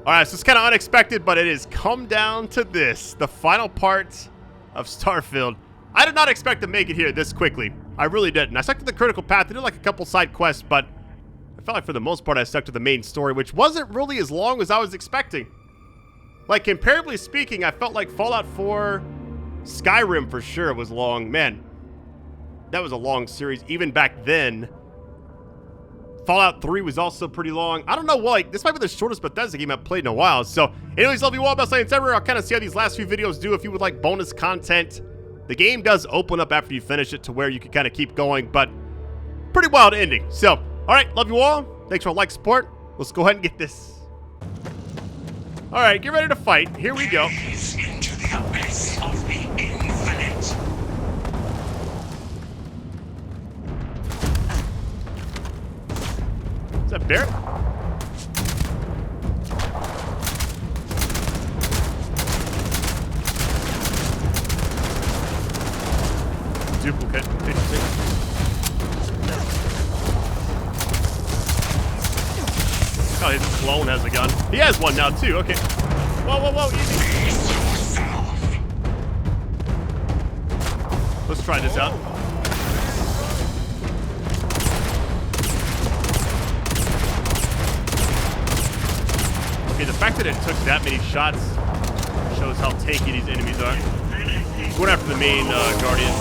Alright, so it's kind of unexpected, but it has come down to this. The final part of Starfield. I did not expect to make it here this quickly. I really didn't. I stuck to the critical path. I did like a couple side quests, but I felt like for the most part I stuck to the main story, which wasn't really as long as I was expecting. Like, comparably speaking, I felt like Fallout 4, Skyrim for sure was long. Man, that was a long series even back then. Fallout 3 was also pretty long. I don't know, like, this might be the shortest Bethesda game I've played in a while. So, anyways, love you all. Best science ever. I'll kind of see how these last few videos do. If you would like bonus content, the game does open up after you finish it to where you can kind of keep going, but pretty wild ending. So, all right, love you all. Thanks for all like, support. Let's go ahead and get this. All right, get ready to fight. Here we go. Into the abyss of the infinite. Is that Barrett? Duplicate. Interesting. Oh, his clone has a gun. He has one now, too. Okay. Whoa, whoa, whoa. Easy. Let's try this out. Okay, the fact that it took that many shots shows how tanky these enemies are. Going after the main Guardian.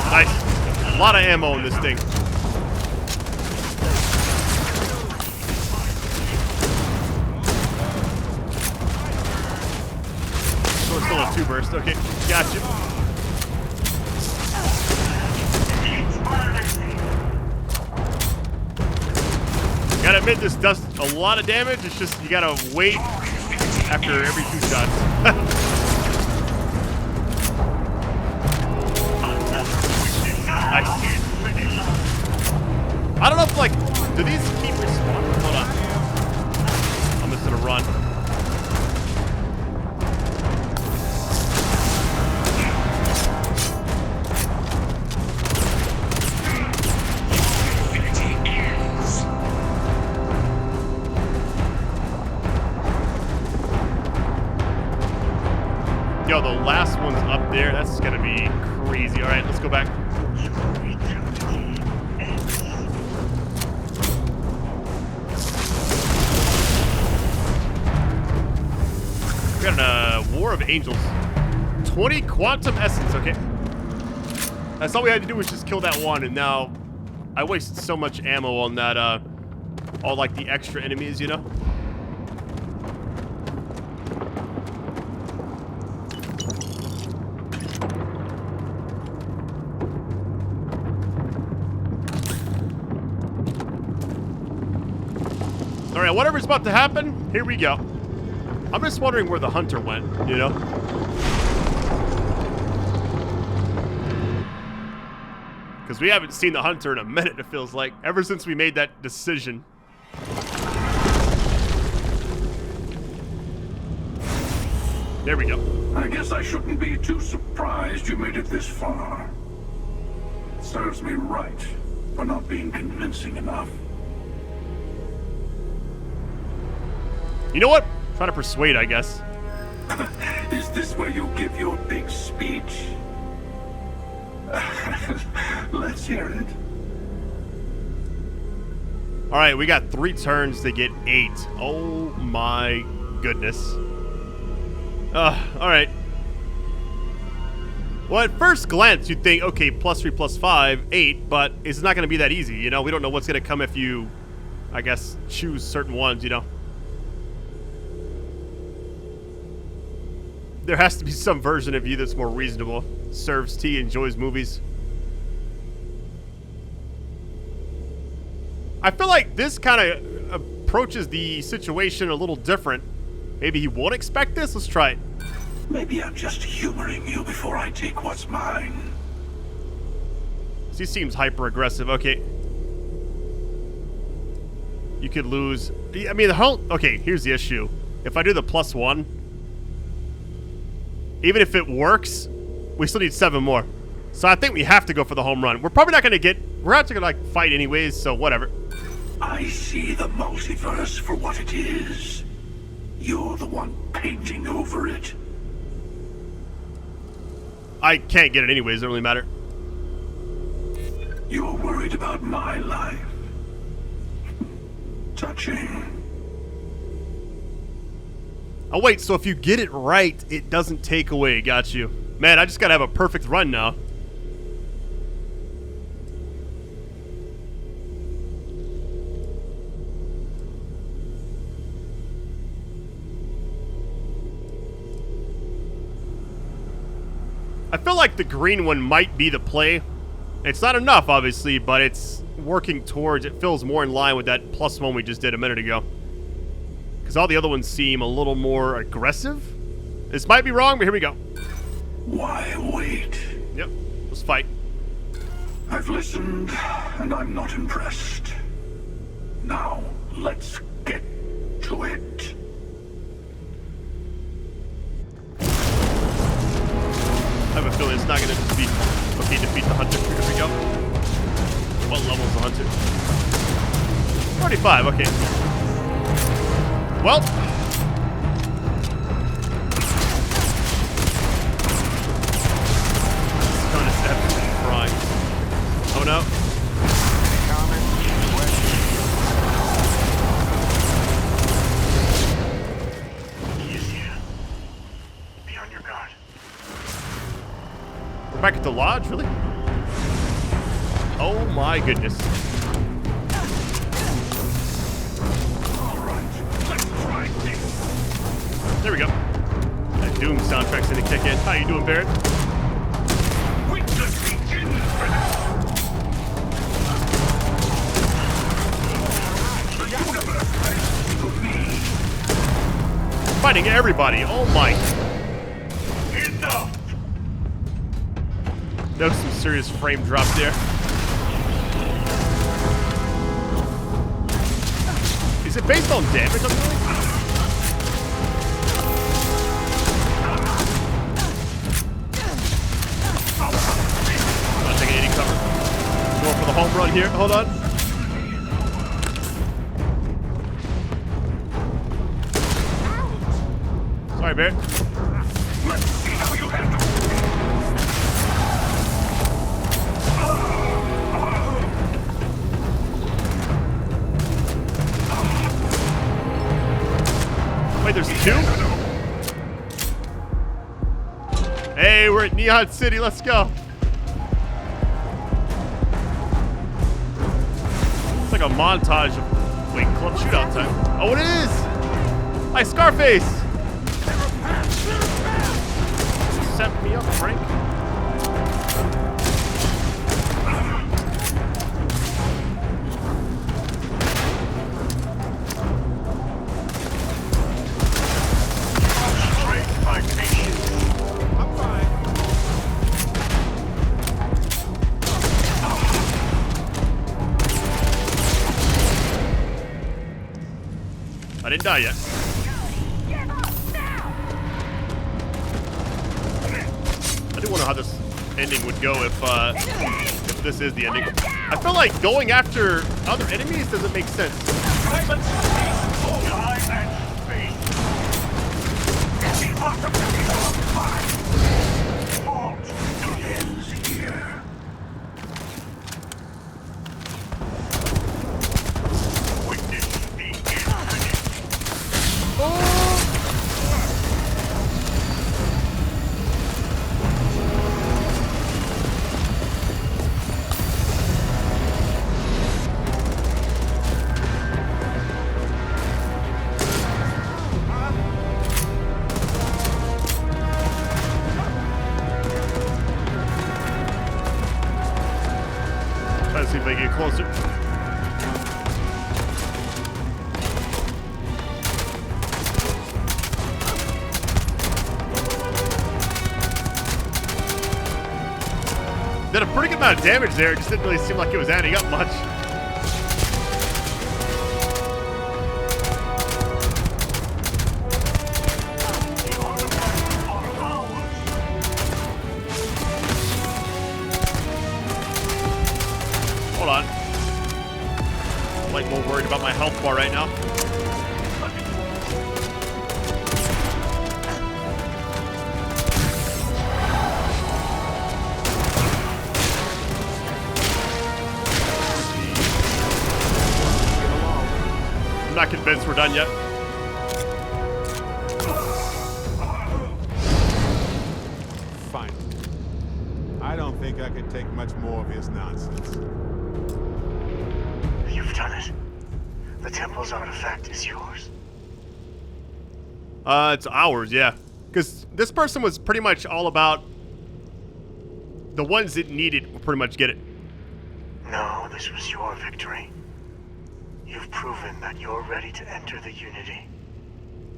Nice. A lot of ammo in this thing. So it's still a 2 burst. Okay, gotcha. Gotta admit, this does a lot of damage. It's just you gotta wait after every 2 shots. I don't know if, like, do these keep respawning? Hold on. I'm just gonna run. Yo, the last one's up there. That's gonna be crazy. All right, let's go back. We got a War of Angels. 20 quantum essence, okay. That's all we had to do was just kill that one, and now I wasted so much ammo on that, all like the extra enemies, you know? All right, whatever's about to happen, here we go. I'm just wondering where the hunter went, you know? Because we haven't seen the hunter in a minute, it feels like, ever since we made that decision. There we go. I guess I shouldn't be too surprised you made it this far. Serves me right for not being convincing enough. You know what? Trying to persuade, I guess. Is this where you give your big speech? Let's hear it. All right, we got 3 turns to get 8. Oh my goodness. All right. Well, at first glance, you'd think, okay, +3 + 5, 8, but it's not going to be that easy, you know? We don't know what's going to come if you, I guess, choose certain ones, you know? There has to be some version of you that's more reasonable. Serves tea, enjoys movies. I feel like this kind of approaches the situation a little different. Maybe he won't expect this? Let's try it. Maybe I'm just humoring you before I take what's mine. He seems hyper-aggressive. Okay. You could lose... I mean, the whole... Okay, here's the issue. If I do the +1, even if it works, we still need 7 more. So I think we have to go for the home run. We're probably not going to get... We're actually going to, like, fight anyways, so whatever. I see the multiverse for what it is. You're the one painting over it. I can't get it anyways. It doesn't really matter. You're worried about my life. Touching. Oh, wait. So if you get it right, it doesn't take away. Got you. Man, I just got to have a perfect run now. I feel like the green one might be the play. It's not enough, obviously, but it's working towards... It feels more in line with that +1 we just did a minute ago. Because all the other ones seem a little more aggressive. This might be wrong, but here we go. Why wait? Yep, let's fight. I've listened, and I'm not impressed. Now, let's get to it. I have a feeling it's not going to just be... Okay, defeat the hunter. Here we go. What level is the hunter? 35, okay. Well. It's kind of definitely frying. Oh no. Be on your guard. We're back at the lodge, really? Oh my goodness. There we go. That Doom soundtrack's gonna kick in. How you doing, Barrett? We just begin for this. The universe is to me. Fighting everybody. Oh my. Enough. That was some serious frame drop there. Is it based on damage on something? I'm not taking any cover. Going for the home run here. Hold on. Sorry, Barrett. Let's see how you handle it. Wait, there's 2? Hey, we're at Neon City. Let's go. It's like a montage of... Wait, club shootout time. Oh, it is! Hi, Scarface! Set me up, Frank. I didn't die yet. I do wonder how this ending would go if this is the ending. I feel like going after other enemies doesn't make sense. Try to see if I can get closer. Did a pretty good amount of damage there. It just didn't really seem like it was adding up much. Hold on. I'm like more worried about my health bar right now. I'm not convinced we're done yet. Fine. I don't think I can take much more of his nonsense. You've done it. The temple's artifact is yours. It's ours, yeah. Because this person was pretty much all about the ones that need it will pretty much get it. No, this was your victory. You've proven that you're ready to enter the Unity.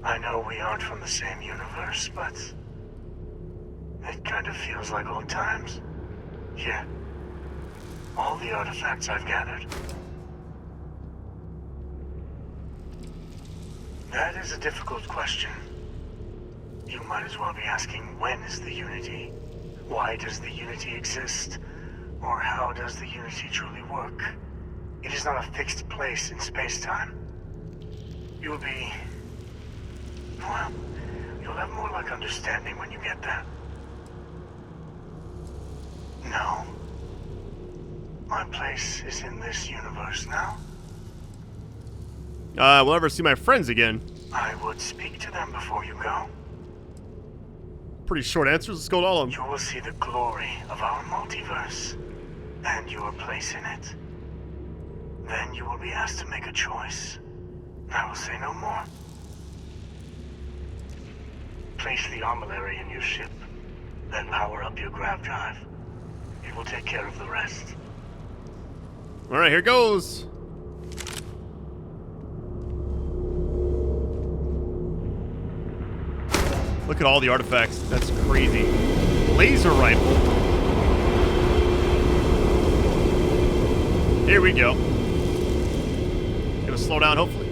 I know we aren't from the same universe, but it kind of feels like old times. Here, all the artifacts I've gathered. That is a difficult question. You might as well be asking, when is the Unity? Why does the Unity exist? Or how does the Unity truly work? It is not a fixed place in space-time. You'll be... well, you'll have more like understanding when you get there. No. My place is in this universe now. We'll ever see my friends again. I would speak to them before you go. Pretty short answers. Let's go to all of them. You will see the glory of our multiverse, and your place in it. Then you will be asked to make a choice. I will say no more. Place the armillary in your ship, then power up your grav drive. It will take care of the rest. All right, here goes. Look at all the artifacts. That's crazy. Laser rifle. Here we go. Gonna slow down, hopefully.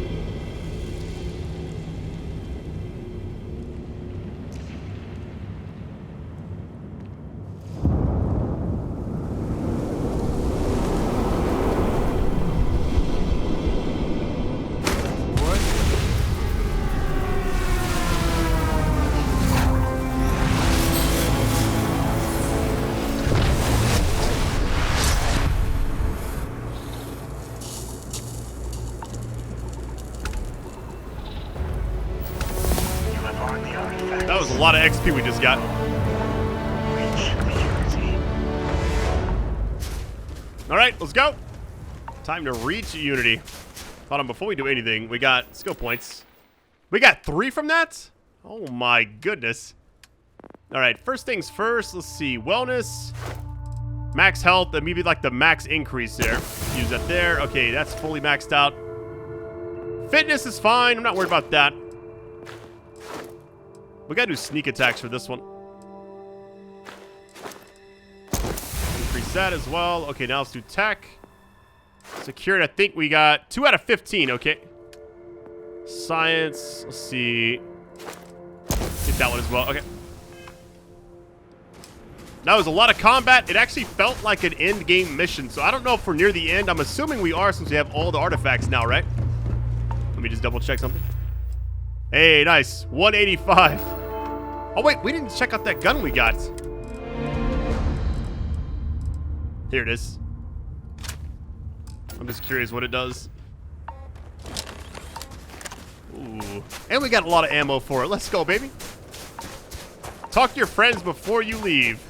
That was a lot of XP we just got. All right, let's go. Time to reach Unity. Hold on, before we do anything, we got skill points. We got 3 from that? Oh my goodness. All right, first things first, let's see. Wellness, max health, and maybe like the max increase there. Use that there. Okay, that's fully maxed out. Fitness is fine. I'm not worried about that. We gotta do sneak attacks for this one. Increase that as well. Okay, now let's do tech. Secured, I think we got 2 out of 15. Okay. Science. Let's see. Get that one as well. Okay. That was a lot of combat. It actually felt like an end game mission. So I don't know if we're near the end. I'm assuming we are since we have all the artifacts now, right? Let me just double check something. Hey, nice. 185. Oh, wait. We didn't check out that gun we got. Here it is. I'm just curious what it does. Ooh. And we got a lot of ammo for it. Let's go, baby. Talk to your friends before you leave.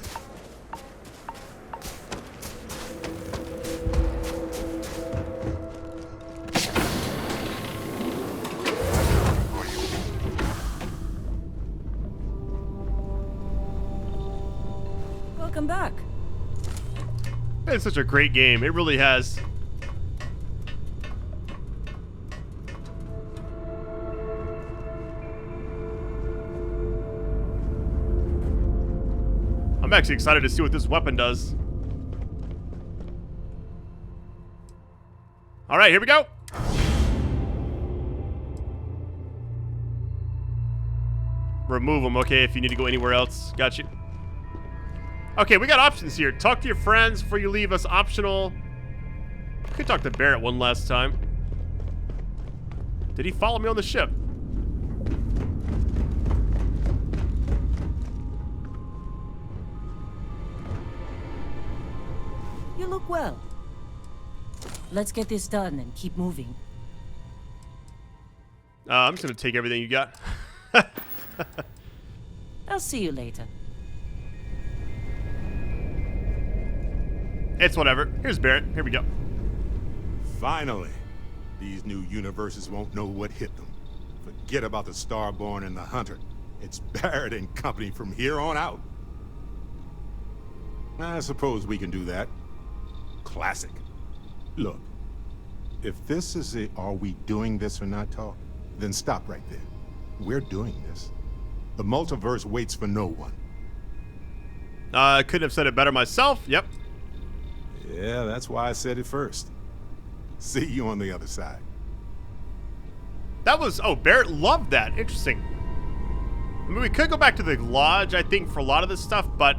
Welcome back. It's such a great game. It really has. I'm actually excited to see what this weapon does. All right, here we go. Remove them, okay, if you need to go anywhere else. Got you. Okay, we got options here. Talk to your friends before you leave us. Optional. Could talk to Barrett one last time. Did he follow me on the ship? You look well. Let's get this done and keep moving. I'm just gonna take everything you got. I'll see you later. It's whatever. Here's Barrett. Here we go. Finally, these new universes won't know what hit them. Forget about the Starborn and the Hunter. It's Barrett and company from here on out. I suppose we can do that. Classic. Look, if this is a are we doing this or not talk, then stop right there. We're doing this. The multiverse waits for no one. I couldn't have said it better myself. Yep. Yeah, that's why I said it first. See you on the other side. That was... Oh, Barrett loved that. Interesting. I mean, we could go back to the lodge, I think, for a lot of this stuff, but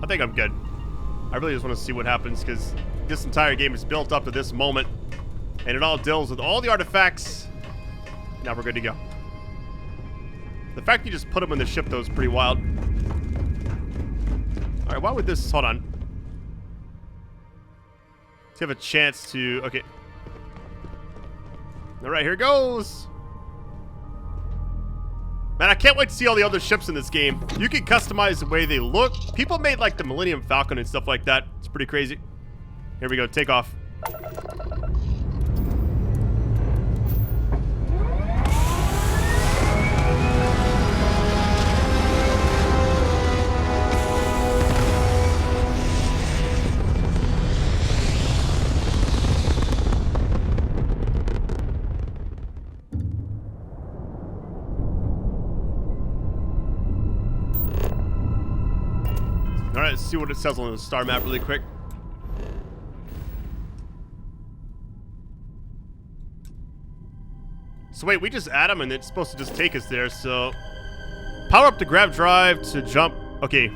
I think I'm good. I really just want to see what happens, because this entire game is built up to this moment, and it all deals with all the artifacts. Now we're good to go. The fact you just put them in the ship, though, is pretty wild. All right, why would this... Hold on. Let's have a chance to... Okay. All right, here it goes. Man, I can't wait to see all the other ships in this game. You can customize the way they look. People made, like, the Millennium Falcon and stuff like that. It's pretty crazy. Here we go. Take off. Alright, let's see what it says on the star map really quick. So wait, we just add them and it's supposed to just take us there, so... Power up the grav drive to jump... Okay.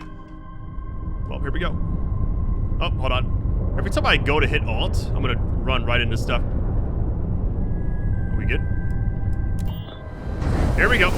Well, here we go. Oh, hold on. Every time I go to hit Alt, I'm gonna run right into stuff. Are we good? Here we go.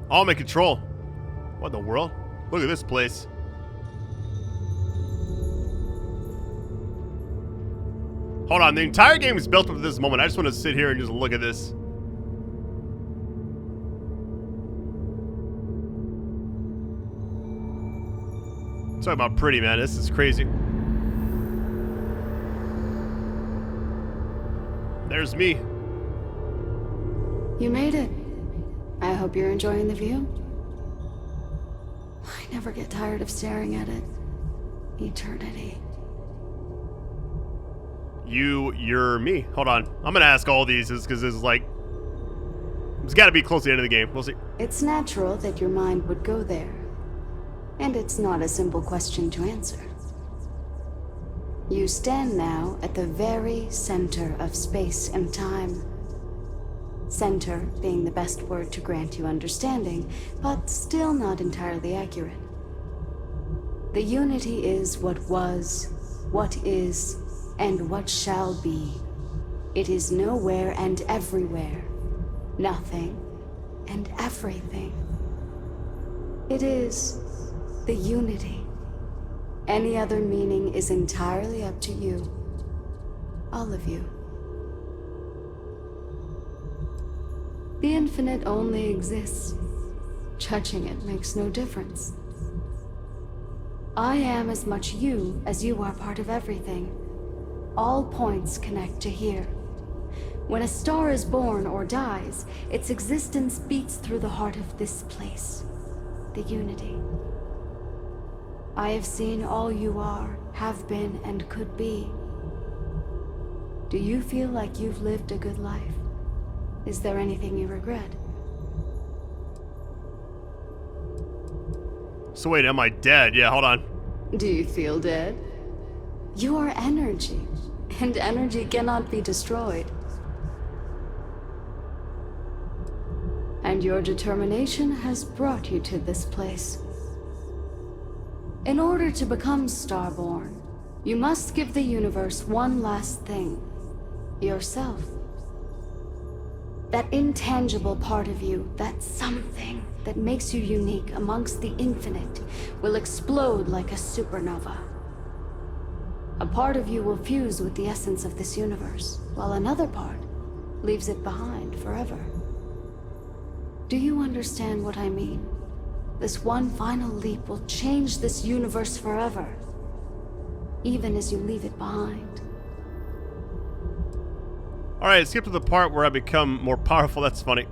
All in control. What in the world? Look at this place. Hold on, the entire game is built up to this moment. I just want to sit here and just look at this. Talk about pretty, man. This is crazy. There's me. You made it. I hope you're enjoying the view. I never get tired of staring at it. Eternity. You're me. Hold on. I'm gonna ask all these because it's like... It's gotta be close to the end of the game. We'll see. It's natural that your mind would go there. And it's not a simple question to answer. You stand now at the very center of space and time. Center being the best word to grant you understanding, but still not entirely accurate. The unity is what was, what is, and what shall be. It is nowhere and everywhere. Nothing and everything. It is the unity. Any other meaning is entirely up to you. All of you. The infinite only exists. Judging it makes no difference. I am as much you as you are part of everything. All points connect to here. When a star is born or dies, its existence beats through the heart of this place, the Unity. I have seen all you are, have been, and could be. Do you feel like you've lived a good life? Is there anything you regret? So wait, am I dead? Yeah, hold on. Do you feel dead? You are energy, and energy cannot be destroyed. And your determination has brought you to this place. In order to become Starborn, you must give the universe one last thing. Yourself. That intangible part of you, that something that makes you unique amongst the infinite, will explode like a supernova. A part of you will fuse with the essence of this universe, while another part leaves it behind forever. Do you understand what I mean? This one final leap will change this universe forever, even as you leave it behind. Alright, skip to the part where I become more powerful. That's funny.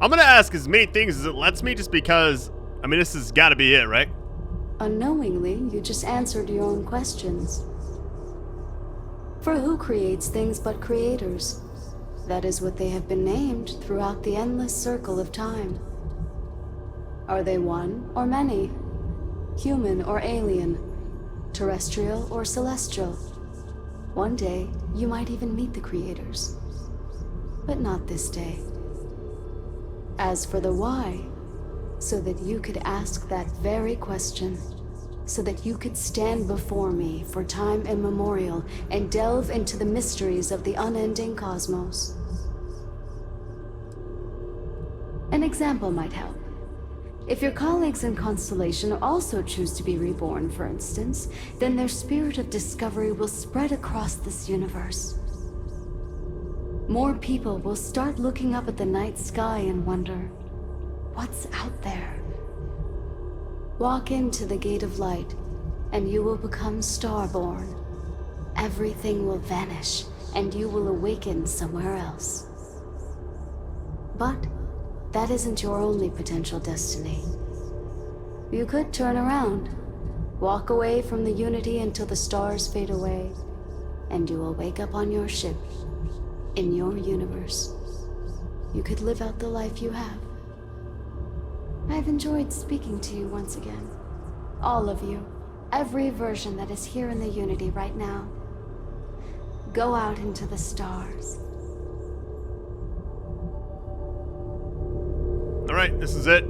I'm gonna ask as many things as it lets me just because, I mean, this has gotta be it, right? Unknowingly, you just answered your own questions. For who creates things but creators? That is what they have been named throughout the endless circle of time. Are they one or many? Human or alien? Terrestrial or celestial? One day, you might even meet the creators. But not this day. As for the why, so that you could ask that very question, so that you could stand before me for time immemorial and delve into the mysteries of the unending cosmos. An example might help. If your colleagues in Constellation also choose to be reborn, for instance, then their spirit of discovery will spread across this universe. More people will start looking up at the night sky and wonder, what's out there? Walk into the gate of light, and you will become Starborn. Everything will vanish, and you will awaken somewhere else. But that isn't your only potential destiny. You could turn around, walk away from the Unity until the stars fade away, and you will wake up on your ship, in your universe. You could live out the life you have. I've enjoyed speaking to you once again. All of you. Every version that is here in the Unity right now. Go out into the stars. Alright, this is it.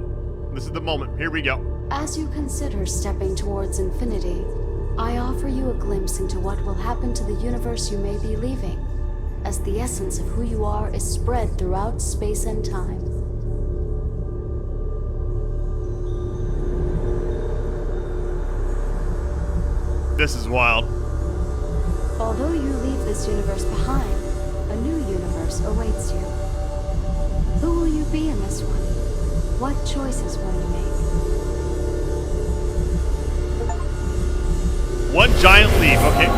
This is the moment. Here we go. As you consider stepping towards infinity, I offer you a glimpse into what will happen to the universe you may be leaving, as the essence of who you are is spread throughout space and time. This is wild. Although you leave this universe behind, a new universe awaits you. Who will you be in this one? What choices will you make? One giant leap, okay.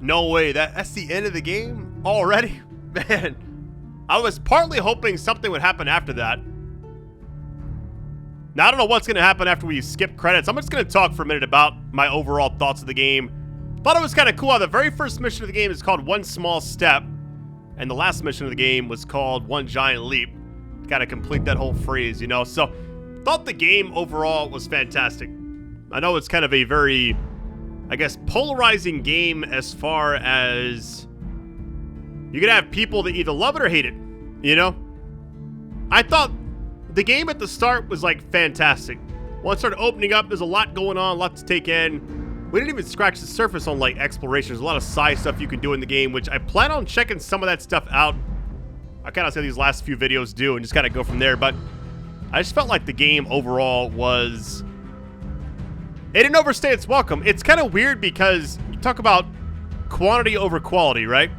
No way, that's the end of the game already? Man, I was partly hoping something would happen after that. Now, I don't know what's going to happen after we skip credits. I'm just going to talk for a minute about my overall thoughts of the game. Thought it was kind of cool how the very first mission of the game is called One Small Step, and the last mission of the game was called One Giant Leap. Got to complete that whole phrase, you know? So, thought the game overall was fantastic. I know it's kind of a very, I guess, polarizing game as far as you're going to have people that either love it or hate it, you know? I thought the game at the start was, like, fantastic. Once it started opening up, there's a lot going on, a lot to take in. We didn't even scratch the surface on, like, exploration. There's a lot of side stuff you can do in the game, which I plan on checking some of that stuff out. I kind of see these last few videos do and just kind of go from there, but I just felt like the game overall was... It didn't overstay its welcome. It's kind of weird because you talk about quantity over quality, right?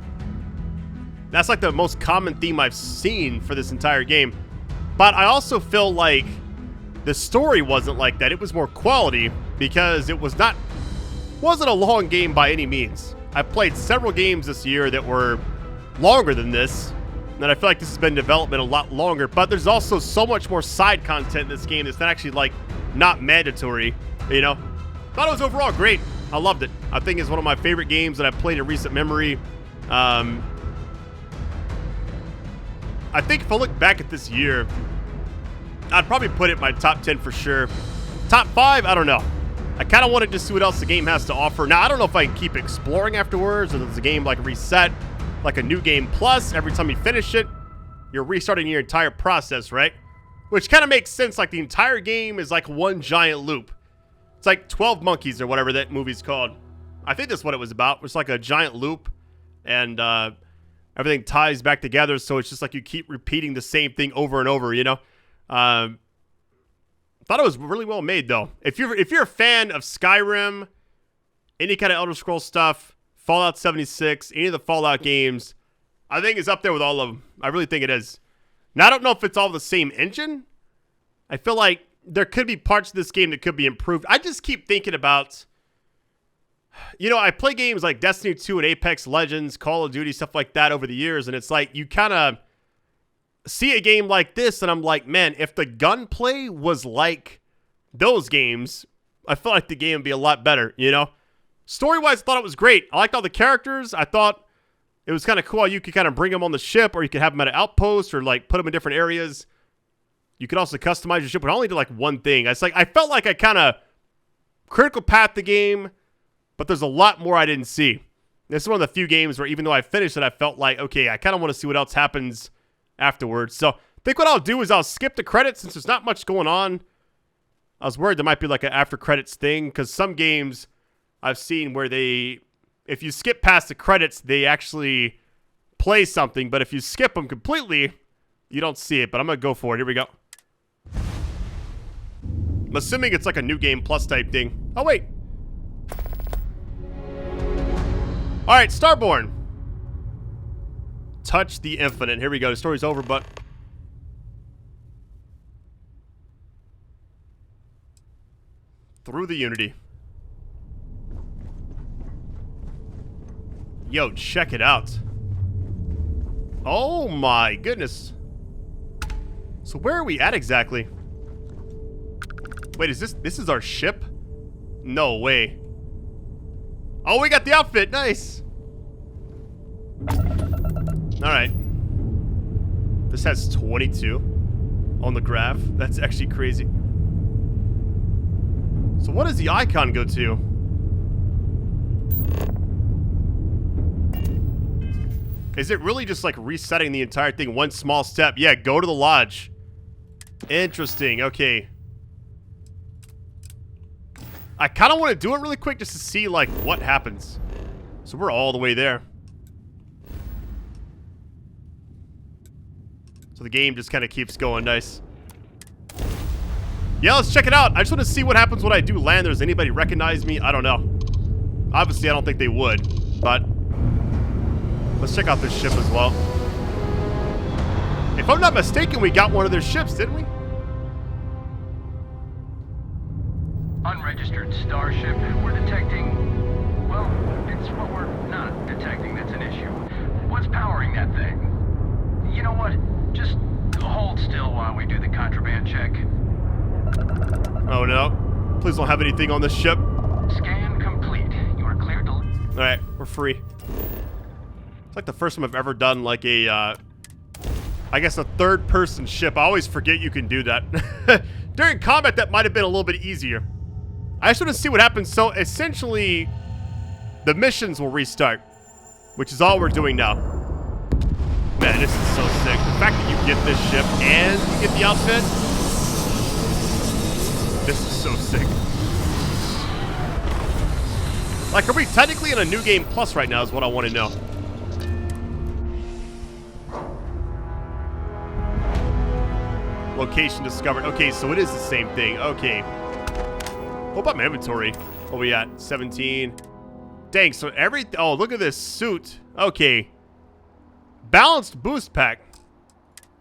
That's like the most common theme I've seen for this entire game. But I also feel like the story wasn't like that. It was more quality because it wasn't a long game by any means. I've played several games this year that were longer than this, and I feel like this has been in development a lot longer. But there's also so much more side content in this game that's not actually, like, not mandatory, you know? Thought it was overall great. I loved it. I think it's one of my favorite games that I've played in recent memory. I think if I look back at this year, I'd probably put it in my top 10 for sure. Top 5, I don't know. I kind of wanted to see what else the game has to offer. Now, I don't know if I can keep exploring afterwards, or does the game, like, reset, like a new game plus. Every time you finish it, you're restarting your entire process, right? Which kind of makes sense. Like, the entire game is like one giant loop. It's like 12 Monkeys or whatever that movie's called. I think that's what it was about. It's like a giant loop, and everything ties back together, so it's just like you keep repeating the same thing over and over, you know? Thought it was really well made, though. If you're a fan of Skyrim, any kind of Elder Scrolls stuff, Fallout 76, any of the Fallout games, I think it's up there with all of them. I really think it is. Now, I don't know if it's all the same engine. I feel like there could be parts of this game that could be improved. I just keep thinking about... You know, I play games like Destiny 2 and Apex Legends, Call of Duty, stuff like that over the years, and it's like you kind of see a game like this, and I'm like, man, if the gunplay was like those games, I feel like the game would be a lot better, you know? Story-wise, I thought it was great. I liked all the characters. I thought it was kind of cool how you could kind of bring them on the ship, or you could have them at an outpost, or like put them in different areas. You could also customize your ship, but I only did like one thing. It's like I felt like I kind of critical path the game, but there's a lot more I didn't see. This is one of the few games where even though I finished it, I felt like, okay, I kind of want to see what else happens afterwards. So I think what I'll do is I'll skip the credits since there's not much going on. I was worried there might be like an after credits thing, because some games I've seen where if you skip past the credits, they actually play something, but if you skip them completely, you don't see it. But I'm going to go for it. Here we go. I'm assuming it's like a new game plus type thing. Oh, wait. Alright, Starborn. Touch the Infinite. Here we go. The story's over, but... Through the Unity. Yo, check it out. Oh my goodness. So where are we at exactly? Wait, is this is our ship? No way. Oh, we got the outfit. Nice. Alright. This has 22 on the grav. That's actually crazy. So what does the icon go to? Is it really just like resetting the entire thing? One small step. Yeah, go to the lodge. Interesting. Okay. I kind of want to do it really quick just to see, like, what happens. So we're all the way there. So the game just kind of keeps going. Nice. Yeah, let's check it out. I just want to see what happens when I do land. Does anybody recognize me? I don't know. Obviously, I don't think they would. But let's check out this ship as well. If I'm not mistaken, we got one of their ships, didn't we? Unregistered starship, and we're detecting, Well, it's what we're not detecting that's an issue. What's powering that thing? You know what? Just hold still while we do the contraband check. Oh no. Please don't have anything on this ship. Scan complete. You are cleared to... Alright, we're free. It's like the first time I've ever done like a, I guess a third-person ship. I always forget you can do that. During combat, that might have been a little bit easier. I just want to see what happens. So, essentially, the missions will restart, which is all we're doing now. Man, this is so sick. The fact that you get this ship and you get the outfit, this is so sick. Like, are we technically in a New Game Plus right now is what I want to know. Location discovered. Okay, so it is the same thing. Okay. What about my inventory? What are we at? 17. Dang, so oh, look at this suit. Okay. Balanced boost pack.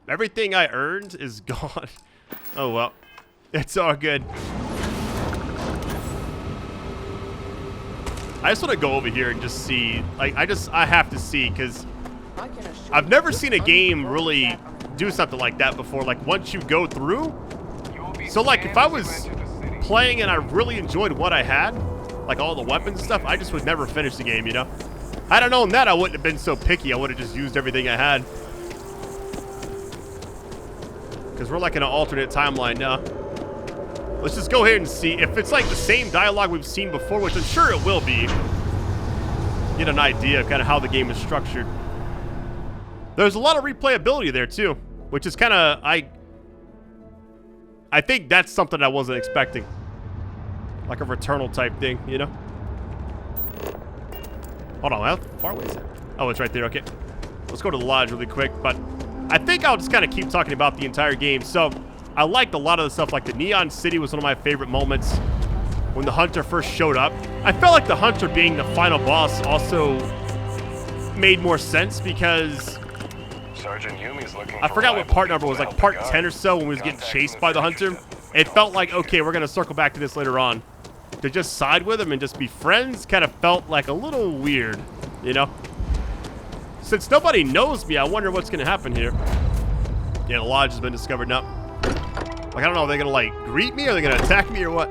Everything I earned is gone. Oh, well. It's all good. I just want to go over here and just see. Like, I have to see, because I've never seen a game really do something like that before. Like, once you go through. So, like, if I was playing and I really enjoyed what I had, like all the weapons and stuff, I just would never finish the game, you know? Had I known that, I wouldn't have been so picky. I would have just used everything I had. Because we're like in an alternate timeline now. Let's just go ahead and see if it's like the same dialogue we've seen before, which I'm sure it will be. Get an idea of kind of how the game is structured. There's a lot of replayability there too, which is kind of, I think that's something I wasn't expecting. Like a Returnal type thing, you know? Hold on, how far away is that? Oh, it's right there, okay. Let's go to the lodge really quick, but I think I'll just kind of keep talking about the entire game. So, I liked a lot of the stuff, like the Neon City was one of my favorite moments when the Hunter first showed up. I felt like the Hunter being the final boss also made more sense because Sergeant Yumi's looking I forgot what part number was, like part 10 or so when we was getting chased by the Hunter. It felt like, okay, we're going to circle back to this later on. To just side with him and just be friends kind of felt like a little weird, you know? Since nobody knows me, I wonder what's going to happen here. Yeah, the lodge has been discovered now. Like, I don't know, are they going to, like, greet me? Or are they going to attack me or what?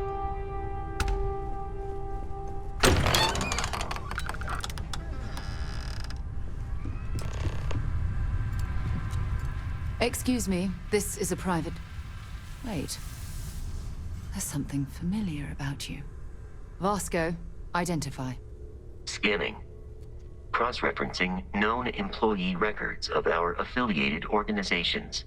Excuse me, this is a private... Wait. There's something familiar about you. Vasco, identify. Scanning. Cross-referencing known employee records of our affiliated organizations.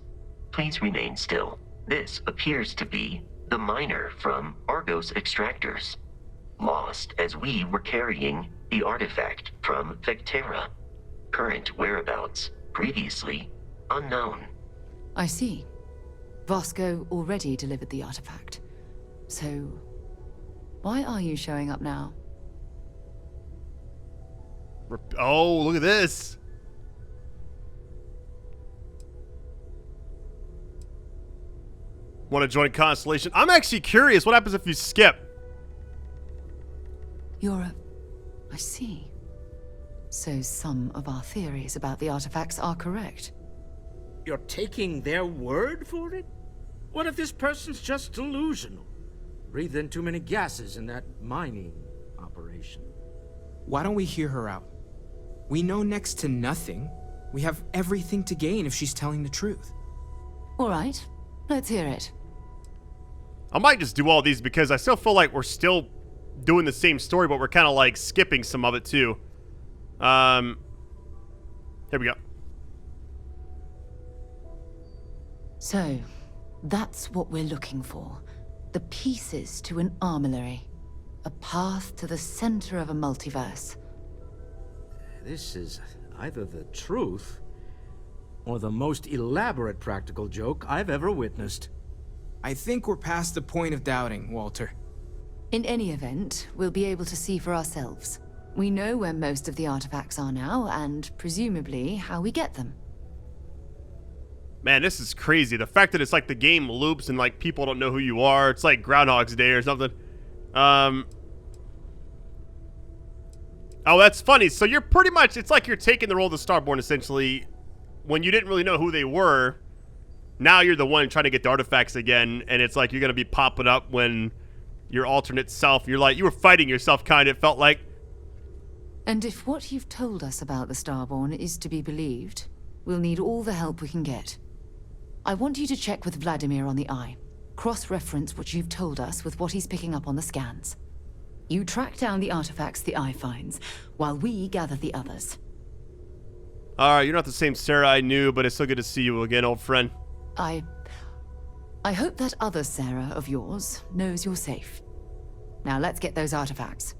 Please remain still. This appears to be the miner from Argos Extractors. Lost as we were carrying the artifact from Vectera. Current whereabouts, previously unknown. I see. Vasco already delivered the artifact. So, why are you showing up now? Oh, look at this. Want to join Constellation? I'm actually curious. What happens if you skip? I see. So some of our theories about the artifacts are correct. You're taking their word for it? What if this person's just delusional? Breathed in too many gases in that mining operation. Why don't we hear her out? We know next to nothing. We have everything to gain if she's telling the truth. All right, let's hear it. I might just do all these because I still feel like we're still doing the same story, but we're kind of like skipping some of it too. Here we go. So, that's what we're looking for. The pieces to an armillary. A path to the center of a multiverse. This is either the truth or the most elaborate practical joke I've ever witnessed. I think we're past the point of doubting, Walter. In any event, we'll be able to see for ourselves. We know where most of the artifacts are now, and presumably how we get them. Man, this is crazy. The fact that it's like the game loops and like people don't know who you are. It's like Groundhog's Day or something. Oh, that's funny. So you're pretty much, it's like you're taking the role of the Starborn, essentially, when you didn't really know who they were. Now you're the one trying to get the artifacts again, and it's like you're going to be popping up when your alternate self, you're like, you were fighting yourself, kind of, it felt like. And if what you've told us about the Starborn is to be believed, we'll need all the help we can get. I want you to check with Vladimir on the Eye. Cross-reference what you've told us with what he's picking up on the scans. You track down the artifacts the Eye finds, while we gather the others. Alright, you're not the same Sarah I knew, but it's so good to see you again, old friend. I hope that other Sarah of yours knows you're safe. Now let's get those artifacts.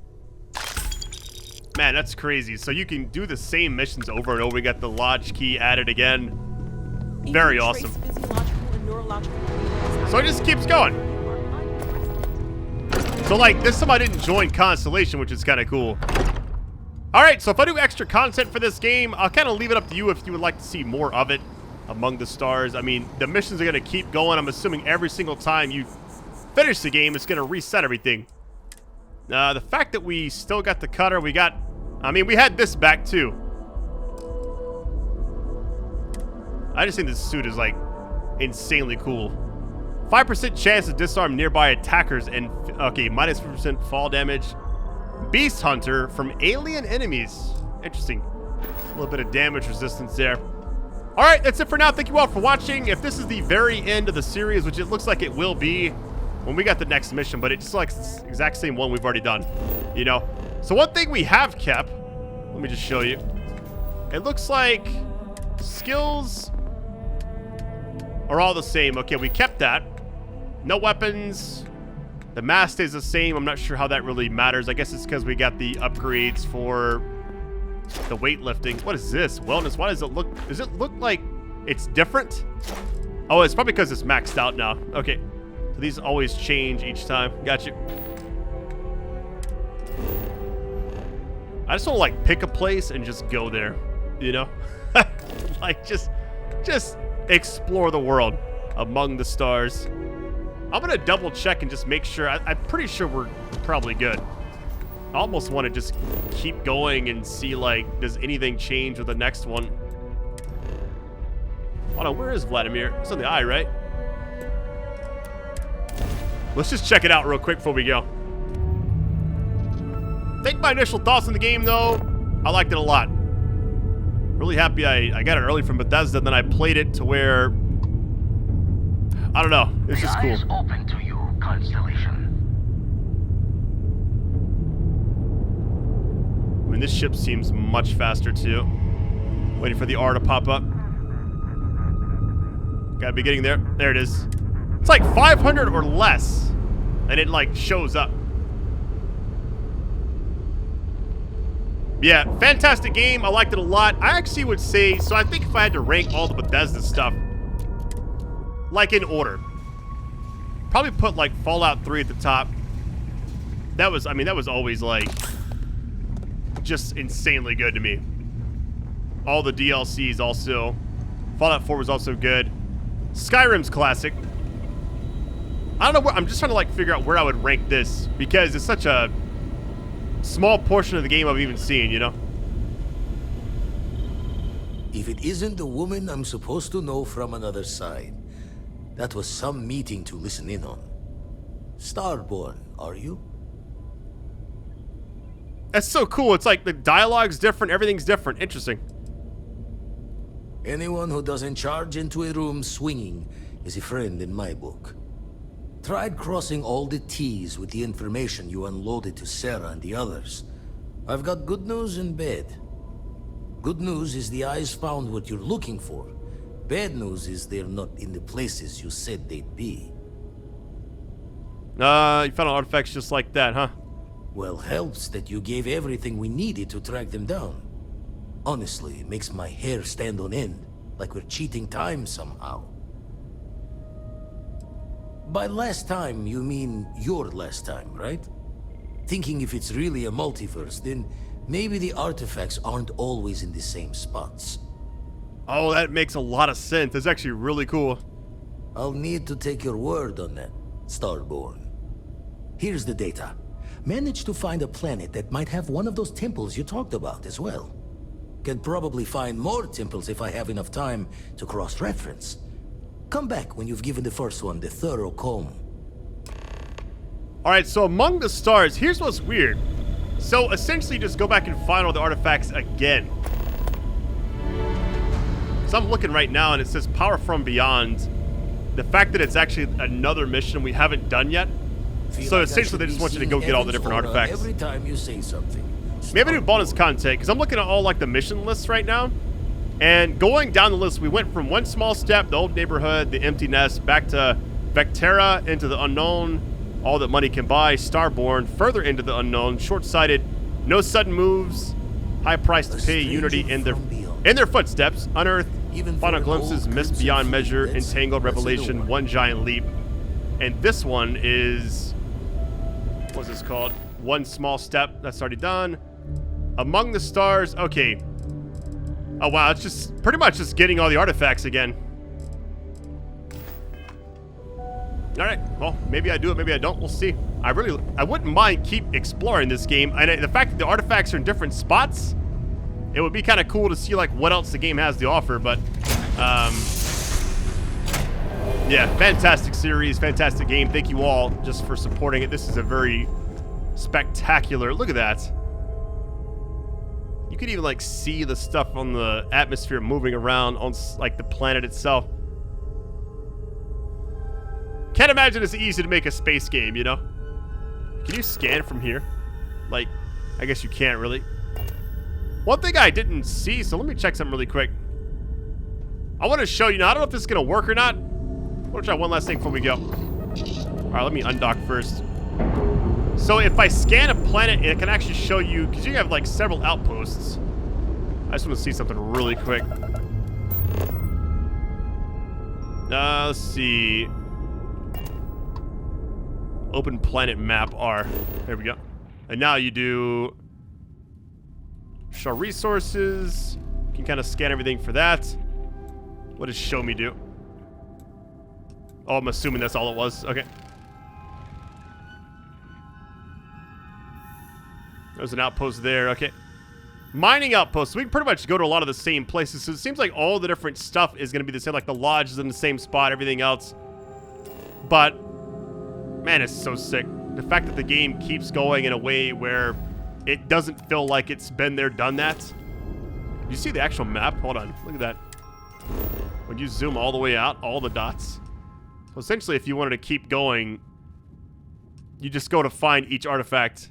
Man, that's crazy. So you can do the same missions over and over. We got the lodge key added again. Very awesome. So it just keeps going. So like, this time I didn't join Constellation, which is kind of cool. Alright, so if I do extra content for this game, I'll kind of leave it up to you if you would like to see more of it. Among the Stars. I mean, the missions are going to keep going. I'm assuming every single time you finish the game, it's going to reset everything. The fact that we still got the cutter, we had this back too. I just think this suit is like insanely cool. 5% chance to disarm nearby attackers and, okay, minus 5% fall damage. Beast Hunter from alien enemies. Interesting. A little bit of damage resistance there. Alright, that's it for now. Thank you all for watching. If this is the very end of the series, which it looks like it will be when we got the next mission, but it's like the exact same one we've already done, you know? So one thing we have kept, let me just show you. It looks like skills are all the same. Okay, we kept that. No weapons. The mask stays the same. I'm not sure how that really matters. I guess it's because we got the upgrades for the weightlifting. What is this? Wellness. Why does it look like it's different? Oh, it's probably because it's maxed out now. Okay. So these always change each time. Got you. I just want to like pick a place and just go there, you know? Like just explore the world among the stars. I'm gonna double check and just make sure. I'm pretty sure we're probably good. I almost want to just keep going and see, like, does anything change with the next one? Hold on, where is Vladimir? It's on the Eye, right? Let's just check it out real quick before we go. Think my initial thoughts on the game, though. I liked it a lot. Really happy I got it early from Bethesda, then I played it to where, I don't know, it's just cool. The eye is open to you, Constellation. I mean, this ship seems much faster, too. Waiting for the R to pop up. Gotta be getting there. There it is. It's like 500 or less, and it, like, shows up. Yeah, fantastic game. I liked it a lot. I actually would say, so I think if I had to rank all the Bethesda stuff, like in order, probably put, like, Fallout 3 at the top. That was, I mean, that was always, like, just insanely good to me. All the DLCs also. Fallout 4 was also good. Skyrim's classic. I don't know where, I'm just trying to like figure out where I would rank this because it's such a small portion of the game I've even seen, you know? If it isn't the woman I'm supposed to know from another side, that was some meeting to listen in on. Starborn, are you? That's so cool. It's like the dialogue's different, everything's different. Interesting. Anyone who doesn't charge into a room swinging is a friend in my book. Tried crossing all the T's with the information you unloaded to Sarah and the others. I've got good news and bad. Good news is the eyes found what you're looking for. Bad news is they're not in the places you said they'd be. You found artifacts just like that, huh? Well, helps that you gave everything we needed to track them down. Honestly, it makes my hair stand on end, like we're cheating time somehow. By last time, you mean your last time, right? Thinking if it's really a multiverse, then maybe the artifacts aren't always in the same spots. Oh, that makes a lot of sense. That's actually really cool. I'll need to take your word on that, Starborn. Here's the data. managed to find a planet that might have one of those temples you talked about as well. Can probably find more temples if I have enough time to cross-reference. Come back when you've given the first one the thorough comb. Alright, so among the stars, here's what's weird. So essentially just go back and find all the artifacts again. So I'm looking right now and it says Power from Beyond. The fact that it's actually another mission we haven't done yet. So essentially they just want you to go get all the different artifacts. Every time you say something. Maybe do bonus content, because I'm looking at all like the mission lists right now. And going down the list, we went from One Small Step, the Old Neighborhood, the Empty Nest, back to Vectera, Into the Unknown, All That Money Can Buy, Starborn, further into the unknown, Short-Sighted, No Sudden Moves, High Price to Pay, Unity in their footsteps, Unearthed, Final Glimpses, Mist Beyond Measure, Entangled, Revelation, One Giant Leap. And this one is, what's this called? One Small Step, that's already done. Among the Stars, okay. Oh wow, it's just pretty much just getting all the artifacts again. Alright, well, maybe I do it, maybe I don't, we'll see. I wouldn't mind keep exploring this game. And the fact that the artifacts are in different spots, it would be kind of cool to see like what else the game has to offer, but yeah, fantastic series, fantastic game. Thank you all just for supporting it. This is a very spectacular, look at that. You could even like see the stuff on the atmosphere moving around on like the planet itself. Can't imagine it's easy to make a space game, you know? Can you scan from here? Like, I guess you can't really. One thing I didn't see, so let me check something really quick. I want to show you now. I don't know if this is going to work or not. I want to try one last thing before we go. All right, let me undock first. So if I scan a planet, it can actually show you, because you have like several outposts. I just want to see something really quick. Let's see. Open planet map R. There we go. And now you do show resources. You can kind of scan everything for that. What does show me do? Oh, I'm assuming that's all it was. Okay. There's an outpost there. Okay. Mining outposts. We can pretty much go to a lot of the same places. So it seems like all the different stuff is going to be the same. Like the lodge is in the same spot. Everything else. But man, it's so sick. The fact that the game keeps going in a way where it doesn't feel like it's been there, done that. You see the actual map? Hold on. Look at that. When you zoom all the way out, all the dots. So essentially, if you wanted to keep going, you just go to find each artifact.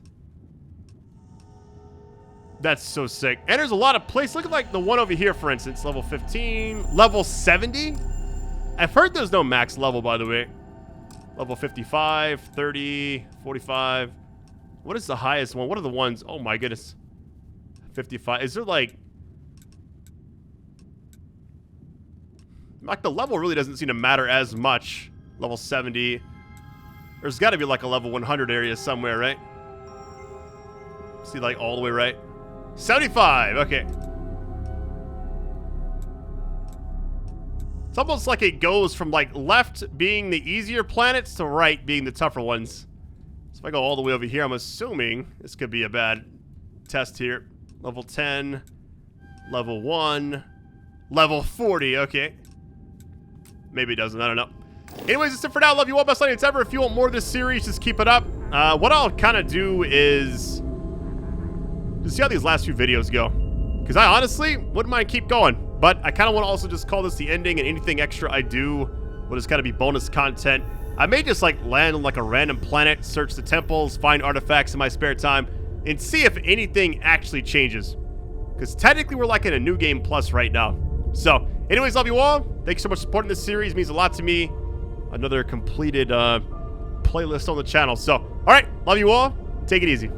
That's so sick. And there's a lot of places. Look at like the one over here, for instance. Level 15. Level 70? I've heard there's no max level, by the way. Level 55, 30, 45. What is the highest one? What are the ones? Oh my goodness. 55. Is there like the level really doesn't seem to matter as much. Level 70. There's got to be like a level 100 area somewhere, right? See, like all the way right. 75. Okay. It's almost like it goes from like left being the easier planets to right being the tougher ones. So if I go all the way over here, I'm assuming this could be a bad test here. Level 10, level 1, level 40. Okay. Maybe it doesn't. I don't know. Anyways, that's it for now. Love you all. Best audience ever. If you want more of this series, just keep it up. What I'll kind of do is just see how these last few videos go. Because I honestly wouldn't mind keep going. But I kind of want to also just call this the ending, and anything extra I do will just kind of be bonus content. I may just like land on like a random planet, search the temples, find artifacts in my spare time, and see if anything actually changes. Because technically we're like in a new game plus right now. So, anyways, love you all. Thanks so much for supporting this series. It means a lot to me. Another completed playlist on the channel. So, alright, love you all. Take it easy.